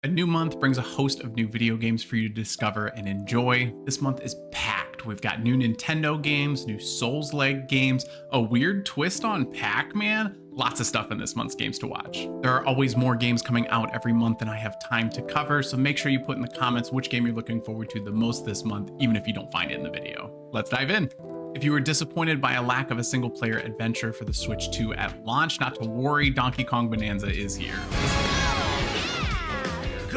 A new month brings a host of new video games for you to discover and enjoy. This month is packed. We've got new Nintendo games, new Souls-like games, a weird twist on Pac-Man. Lots of stuff in this month's games to watch. There are always more games coming out every month than I have time to cover, so make sure you put in the comments which game you're looking forward to the most this month, even if you don't find it in the video. Let's dive in. If you were disappointed by a lack of a single-player adventure for the Switch 2 at launch, not to worry, Donkey Kong Bonanza is here.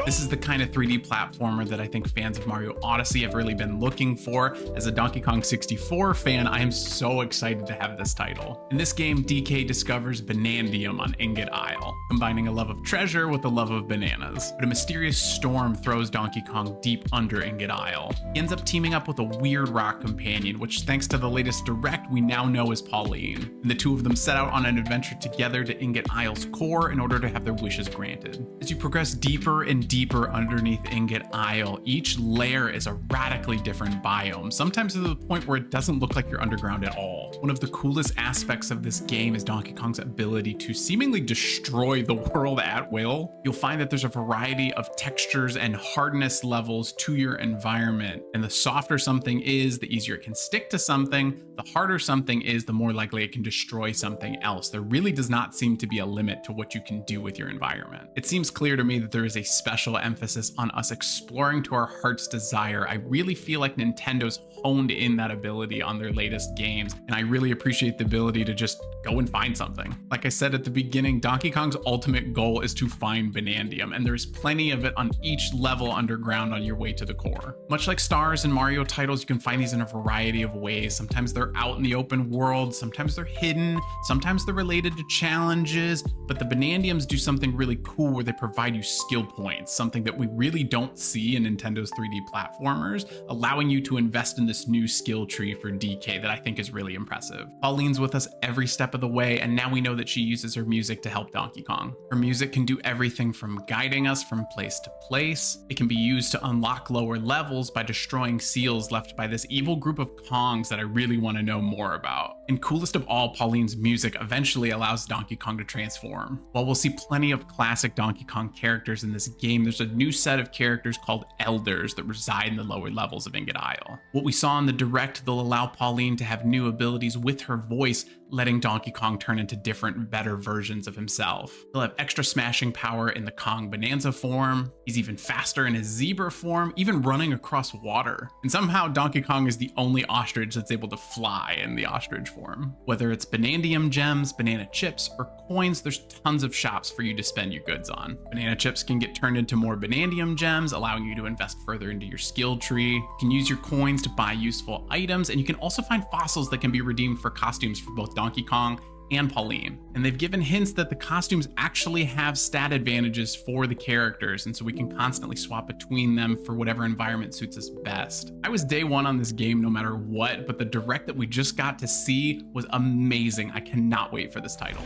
This is the kind of 3D platformer that I think fans of Mario Odyssey have really been looking for. As a Donkey Kong 64 fan, I am so excited to have this title. In this game, DK discovers Banandium on Ingot Isle, combining a love of treasure with a love of bananas. But a mysterious storm throws Donkey Kong deep under Ingot Isle. He ends up teaming up with a weird rock companion, which thanks to the latest direct, we now know is Pauline. And the two of them set out on an adventure together to Ingot Isle's core in order to have their wishes granted. As you progress deeper and deeper underneath Ingot Isle, each layer is a radically different biome, sometimes to the point where it doesn't look like you're underground at all. One of the coolest aspects of this game is Donkey Kong's ability to seemingly destroy the world at will. You'll find that there's a variety of textures and hardness levels to your environment, and the softer something is, the easier it can stick to something. The harder something is, the more likely it can destroy something else. There really does not seem to be a limit to what you can do with your environment. It seems clear to me that there is a special emphasis on us exploring to our heart's desire. I really feel like Nintendo's honed in that ability on their latest games, and I really appreciate the ability to just go and find something. Like I said at the beginning, Donkey Kong's ultimate goal is to find Banandium, and there's plenty of it on each level underground on your way to the core. Much like Stars and Mario titles, you can find these in a variety of ways. Sometimes they're out in the open world, sometimes they're hidden, sometimes they're related to challenges, but the Banandiums do something really cool where they provide you skill points, something that we really don't see in Nintendo's 3D platformers, allowing you to invest in this new skill tree for DK that I think is really impressive. Pauline's with us every step of the way, and now we know that she uses her music to help Donkey Kong. Her music can do everything from guiding us from place to place. It can be used to unlock lower levels by destroying seals left by this evil group of Kongs that I really want to know more about. And coolest of all, Pauline's music eventually allows Donkey Kong to transform. While we'll see plenty of classic Donkey Kong characters in this game, there's a new set of characters called Elders that reside in the lower levels of Ingot Isle. What we saw in the direct, they'll allow Pauline to have new abilities with her voice, letting Donkey Kong turn into different, better versions of himself. He'll have extra smashing power in the Kong Bananza form. He's even faster in his zebra form, even running across water. And somehow Donkey Kong is the only ostrich that's able to fly in the ostrich form. Whether it's Banandium gems, banana chips, or coins, there's tons of shops for you to spend your goods on. Banana chips can get turned into more Banandium gems, allowing you to invest further into your skill tree. You can use your coins to buy useful items, and you can also find fossils that can be redeemed for costumes for both Donkey Kong and Pauline. And they've given hints that the costumes actually have stat advantages for the characters, and so we can constantly swap between them for whatever environment suits us best. I was day one on this game no matter what, but the direct that we just got to see was amazing. I cannot wait for this title.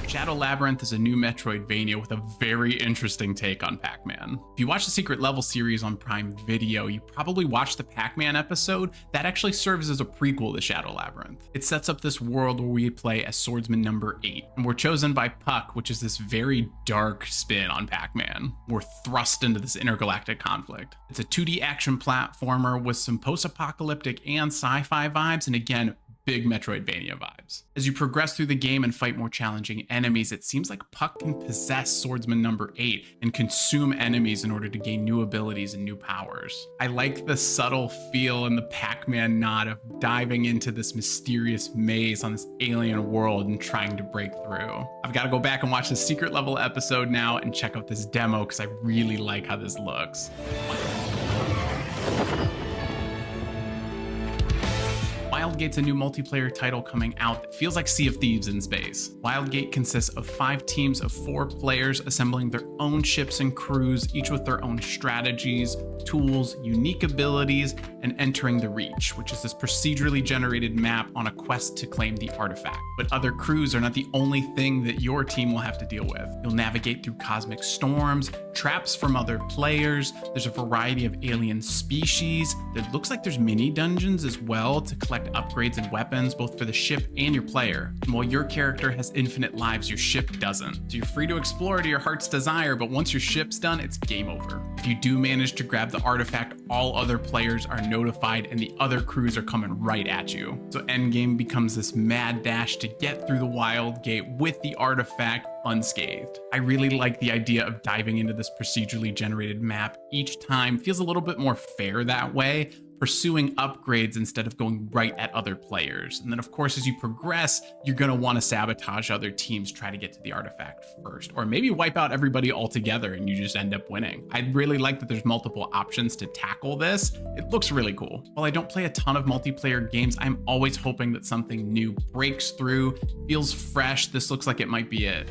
Shadow Labyrinth is a new Metroidvania with a very interesting take on Pac-Man. If you watch the Secret Level series on Prime Video, you probably watched the Pac-Man episode that actually serves as a prequel to Shadow Labyrinth. It sets up this world where we play as swordsman number 8, and we're chosen by Puck, which is this very dark spin on Pac-Man. We're thrust into this intergalactic conflict. It's a 2D action platformer with some post-apocalyptic and sci-fi vibes, and again, big Metroidvania vibes. As you progress through the game and fight more challenging enemies, it seems like Puck can possess swordsman number 8 and consume enemies in order to gain new abilities and new powers. I like the subtle feel and the Pac-Man nod of diving into this mysterious maze on this alien world and trying to break through. I've got to go back and watch the Secret Level episode now and check out this demo because I really like how this looks. Wildgate's a new multiplayer title coming out that feels like Sea of Thieves in space. Wildgate consists of 5 teams of 4 players assembling their own ships and crews, each with their own strategies, tools, unique abilities, and entering the Reach, which is this procedurally generated map on a quest to claim the artifact. But other crews are not the only thing that your team will have to deal with. You'll navigate through cosmic storms, traps from other players, there's a variety of alien species, it looks like there's mini dungeons as well to collect upgrades and weapons, both for the ship and your player. And while your character has infinite lives, your ship doesn't. So you're free to explore to your heart's desire, but once your ship's done, it's game over. If you do manage to grab the artifact, all other players are notified and the other crews are coming right at you. So endgame becomes this mad dash to get through the Wildgate with the artifact unscathed. I really like the idea of diving into this procedurally generated map each time. Feels a little bit more fair that way, pursuing upgrades instead of going right at other players. And then of course, as you progress, you're gonna wanna sabotage other teams, try to get to the artifact first, or maybe wipe out everybody altogether and you just end up winning. I really like that there's multiple options to tackle this. It looks really cool. While I don't play a ton of multiplayer games, I'm always hoping that something new breaks through, feels fresh. This looks like it might be it.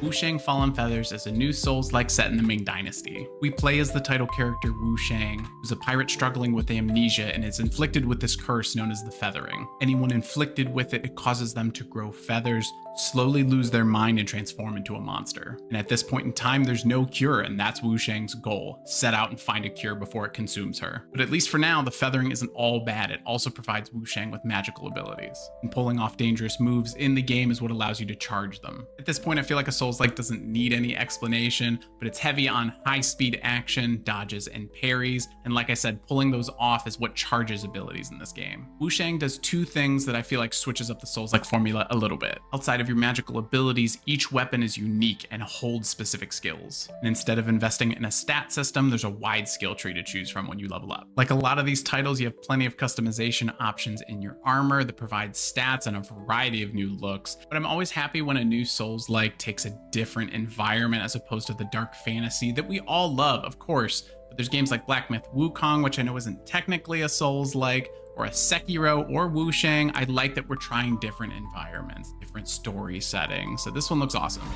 Wuchang Fallen Feathers is a new Souls-like set in the Ming Dynasty. We play as the title character Wuchang, who's a pirate struggling with amnesia and is inflicted with this curse known as the Feathering. Anyone inflicted with it, it causes them to grow feathers, slowly lose their mind and transform into a monster. And at this point in time, there's no cure, and that's Wuchang's goal. Set out and find a cure before it consumes her. But at least for now, the Feathering isn't all bad. It also provides Wuchang with magical abilities. And pulling off dangerous moves in the game is what allows you to charge them. At this point, I feel like a Souls-like doesn't need any explanation, but it's heavy on high-speed action, dodges, and parries. And like I said, pulling those off is what charges abilities in this game. Wuchang does two things that I feel like switches up the Souls-like formula a little bit. Outside of your magical abilities, each weapon is unique and holds specific skills. And instead of investing in a stat system, there's a wide skill tree to choose from when you level up. Like a lot of these titles, you have plenty of customization options in your armor that provides stats and a variety of new looks. But I'm always happy when a new Souls-like takes a different environment as opposed to the dark fantasy that we all love, of course. But there's games like Black Myth Wuchang, which I know isn't technically a Souls-like, or a Sekiro or Wuchang. I like that we're trying different environments, different story settings. So this one looks awesome.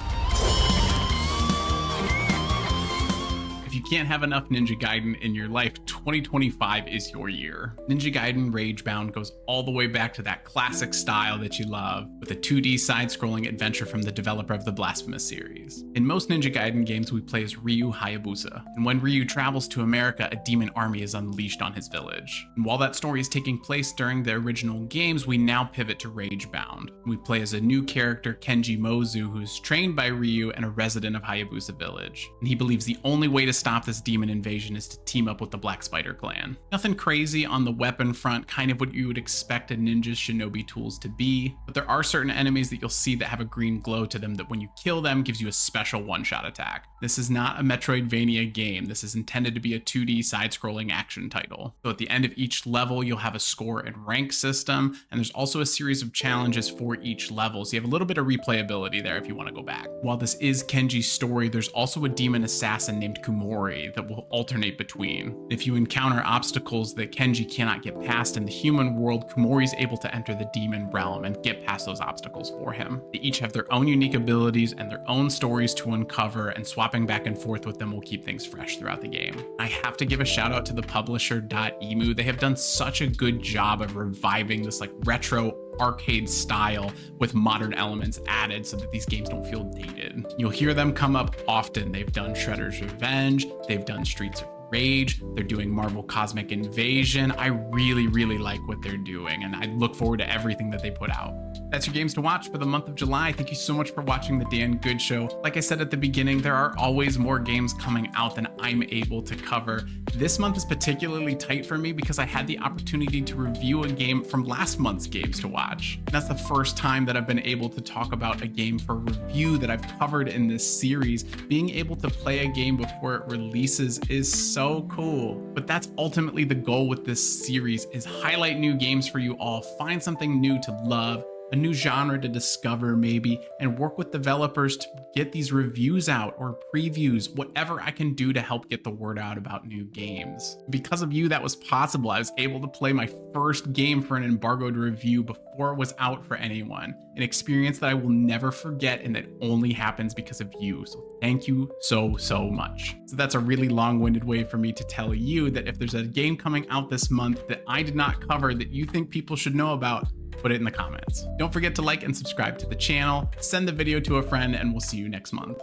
If you can't have enough Ninja Gaiden in your life, 2025 is your year. Ninja Gaiden Ragebound goes all the way back to that classic style that you love, with a 2D side-scrolling adventure from the developer of the Blasphemous series. In most Ninja Gaiden games, we play as Ryu Hayabusa, and when Ryu travels to America, a demon army is unleashed on his village. And while that story is taking place during the original games, we now pivot to Ragebound. We play as a new character, Kenji Mozu, who's trained by Ryu and a resident of Hayabusa village. And he believes the only way to stop this demon invasion is to team up with the Black Spider clan. Nothing crazy on the weapon front, kind of what you would expect a ninja's shinobi tools to be, but there are certain enemies that you'll see that have a green glow to them that when you kill them gives you a special one-shot attack. This is not a Metroidvania game. This is intended to be a 2D side-scrolling action title. So at the end of each level, you'll have a score and rank system, and there's also a series of challenges for each level, so you have a little bit of replayability there if you want to go back. While this is Kenji's story, there's also a demon assassin named Kumori that will alternate between. If you encounter obstacles that Kenji cannot get past in the human world, Kumori is able to enter the demon realm and get past those obstacles for him. They each have their own unique abilities and their own stories to uncover, and swapping back and forth with them will keep things fresh throughout the game. I have to give a shout out to the publisher .emu. They have done such a good job of reviving this like retro arcade style with modern elements added so that these games don't feel dated. You'll hear them come up often. They've done Shredder's Revenge, they've done Streets of Rage, they're doing Marvel Cosmic Invasion. I really like what they're doing, and I look forward to everything that they put out. That's your games to watch for the month of July. Thank you so much for watching the Dan Good Show. Like I said at the beginning, there are always more games coming out than I'm able to cover. This month is particularly tight for me because I had the opportunity to review a game from last month's games to watch. And that's the first time that I've been able to talk about a game for review that I've covered in this series. Being able to play a game before it releases is so cool. But that's ultimately the goal with this series, is highlight new games for you all, find something new to love, a new genre to discover maybe, and work with developers to get these reviews out or previews, whatever I can do to help get the word out about new games. Because of you, that was possible. I was able to play my first game for an embargoed review before it was out for anyone. An experience that I will never forget, and that only happens because of you. So thank you so much. So that's a really long-winded way for me to tell you that if there's a game coming out this month that I did not cover that you think people should know about, put it in the comments. Don't forget to like and subscribe to the channel, send the video to a friend, and we'll see you next month.